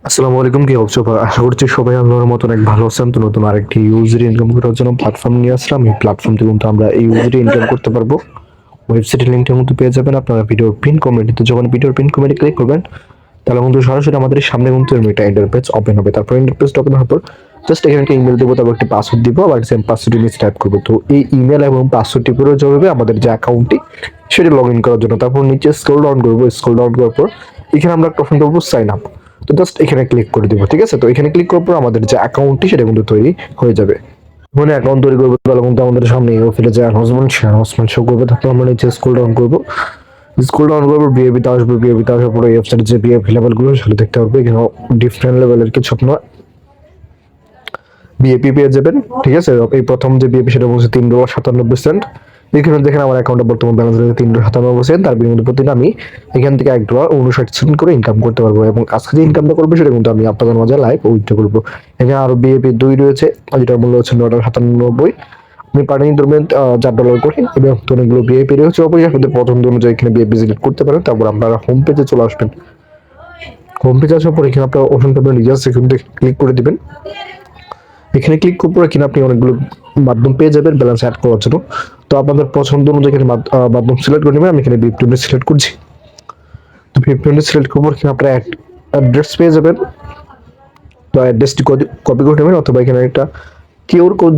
আসসালামু আলাইকুম, কি অবস্থা? আশা করছি সবাই আল্লাহর মতন এক ভালো আছেন। তো নতুন আরেকটি ইউজার ইনকাম করার জন্য প্ল্যাটফর্ম নিয়ে আসলাম। এই প্ল্যাটফর্ম থেকে কিন্তু আমরা এই ইউজারে ইনকাম করতে পারবো। ওয়েবসাইটের লিঙ্কটা কিন্তু পেয়ে যাবেন আপনারা ভিডিওর পিন কমেন্টে। যখন ভিডিওর পিন কমেন্টে ক্লিক করবেন তাহলে কিন্তু সরাসরি আমাদের সামনে কিন্তু একটা ইন্টারফেস ওপেন হবে। তারপর ইন্টারফেসটা ওপেন হওয়ার পর জাস্ট এখানে একটা ইমেল দেবো, তারপর একটা পাসওয়ার্ড দিব, আবার সেম পাসওয়ার্ড নিয়ে স্টার্ট করবো। তো এই ইমেল এবং পাসওয়ার্ডটি প্রয়োজন হবে আমাদের যে অ্যাকাউন্টটি সেটা লগ ইন করার জন্য। তারপর নিচে স্ক্রল ডাউন করবো, স্ক্রল ডাউন করার পর এখানে আমরা একটা অপশন পাবো সাইন আপ। তো জাস্ট এখানে ক্লিক করে দিব, ঠিক আছে? তো এখানে ক্লিক করার পর আমাদের যে অ্যাকাউন্টটি সেটা কিন্তু তৈরি হয়ে যাবে। মানে অ্যাকাউন্ট তৈরি করবো তাহলে কিন্তু আমাদের সামনে ফেলে যায় হসমেন্ট শো করবে। তারপর আমরা নিচে স্ক্রল ডাউন করবো, স্ক্রল ডাউন করার পর বিএপিতে আসবে। বিএপিতে আসার পরে ওয়েবসাইটে যে বিএফ লেভেলগুলো সেটা দেখতে পারবে। এখানে ডিফারেন্ট লেভেলের কিছু আপনার বিএপি পেয়ে যাবেন, ঠিক আছে? এই প্রথম যে বিএপি সেটা বলছে $3.97। এখানে দেখেন আমার অ্যাকাউন্টে বর্তমান ব্যালেন্স রয়েছে $3.97। তার বিনিময়ে প্রতিদিন আমি এখান থেকে $1.59 করে ইনকাম করতে পারবো। এবং আজকে যে ইনকামটা করবো সেটা কিন্তু আমি আপনাদের মাঝে লাইভ উইথড্র করবো। এখানে আরো বিএপি 2 রয়েছে, যেটার মূল্য হচ্ছে $9.97। আপনি পাঠানি ধরবেন $4 করে। এবং অনেকগুলো বিএপি রয়েছে, অবশ্যই আপনাদের পছন্দ অনুযায়ী এখানে বিএপি সিলেক্ট করতে পারেন। তারপর আপনারা হোম পেজে চলে আসবেন। হোম পেজে আসার পর এখানে আপনার অপশন পাবেন রিচার্জ, সেখানে ক্লিক করে দিবেন। এখানে ক্লিক করার পরে কিনা আপনি অনেকগুলো মাধ্যম পেয়ে যাবেন ব্যালেন্স অ্যাড করার জন্য। তো আপনাদের পছন্দ অনুযায়ী এখানে মাধ্যম সিলেক্ট করে নেবেন। আমি এখানে বিপি সিলেক্ট করছি। তো বিপি সিলেক্ট করার পর এখানে আপনার অ্যাড্রেস পেয়ে যাবেন। তো অ্যাড্রেসটি কপি করে নেবেন, অথবা এখানে একটা কিউআর কোড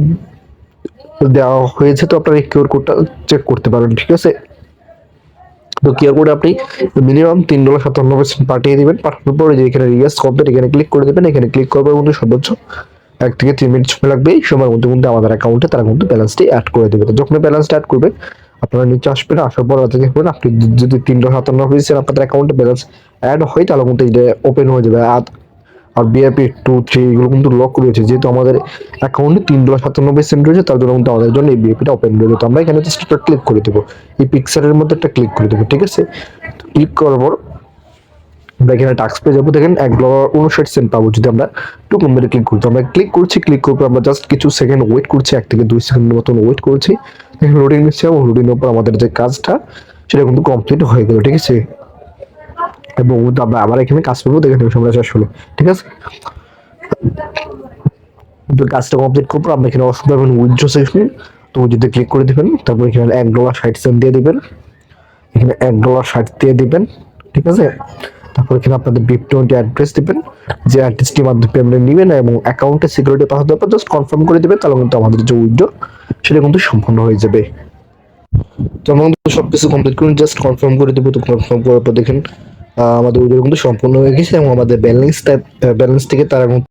দেওয়া হয়েছে, তো আপনার এই কিউআর কোডটা চেক করতে পারেন, ঠিক আছে? তো কিউআর কোড আপনি মিনিমাম $3.97 পাঠিয়ে দিবেন। পাঠানোর পরে যে এখানে রিয়াজ কমপ্লিট এখানে ক্লিক করে দেবেন। এখানে ক্লিক করবার মধ্যে সর্বোচ্চ 1 থেকে 3 মিনিট সময় লাগবে। এই সময়ের মধ্যে কিন্তু আমাদের অ্যাকাউন্টে তারা কিন্তু ব্যালেন্সটি অ্যাড করে দেবে। তো যখন ব্যালেন্সটা অ্যাড করবে আপনারা নিচে আসবেন, আসার পর থেকে করবেন আপনি যদি $3.97 আপনাদের অ্যাকাউন্টে ব্যালেন্স অ্যাড হয় তাহলে কিন্তু এটা ওপেন হয়ে যাবে। আর বিআরপি 2, 3 এগুলো কিন্তু লক রয়েছে, যেহেতু আমাদের অ্যাকাউন্টে $3.97 রয়েছে, তার জন্য কিন্তু আমাদের জন্য এই বিএপিটা ওপেন রয়েছে। তো আমরা এখানে জাস্ট একটা ক্লিক করে দেবো, এই পিকচারের মধ্যে একটা ক্লিক করে দেবো, ঠিক আছে? ক্লিক করার পর আমরা এখানে টাস্ক পেয়ে যাবো। দেখেন $1.59 পাবো যদি আমরা টোকন মেরে ক্লিক করছি। আমরা ক্লিক করছি, ক্লিক করার পর আমরা জাস্ট কিছু সেকেন্ড ওয়েট করছি, 1 থেকে 2 সেকেন্ডের মতন ওয়েট করছি। লোডিং নিচ্ছে এবং লোডিংয়ের পর আমাদের যে কাজটা সেটা কিন্তু কমপ্লিট হয়ে গেল, ঠিক আছে? এবং আমরা আবার এখানে কাজ করবো, দেখেন সময় শেষ হলো, ঠিক আছে? তো কাজটা কমপ্লিট করার পর আপনি এখানে অসুবিধা পাবেন উইথড্র সেকশন। তো উইথড্রোতে ক্লিক করে দিবেন। তারপর এখানে $1.60 দিয়ে দিবেন। এখানে $1.60 দিয়ে দিবেন, ঠিক আছে? তারপর এখানে আপনাদের বিপ20 অ্যাড্রেস দিবেন, যে অ্যাড্রেসটির মাধ্যমে পেমেন্ট নেবেন এবং অ্যাকাউন্টে সিকিউরিটি পাসওয়ার্ড দেওয়ার পর জাস্ট কনফার্ম করে দিবেন। তাহলে কিন্তু আমাদের যে উইথড্র সেটা কিন্তু সম্পূর্ণ হয়ে যাবে। তো আমরা কিন্তু সবকিছু কমপ্লিট করুন, জাস্ট কনফার্ম করে দেবো। তো কনফার্ম করার পর দেখেন আমাদের উইথড্র কিন্তু সম্পূর্ণ হয়ে গেছে এবং আমাদের ব্যালেন্স থেকে তারা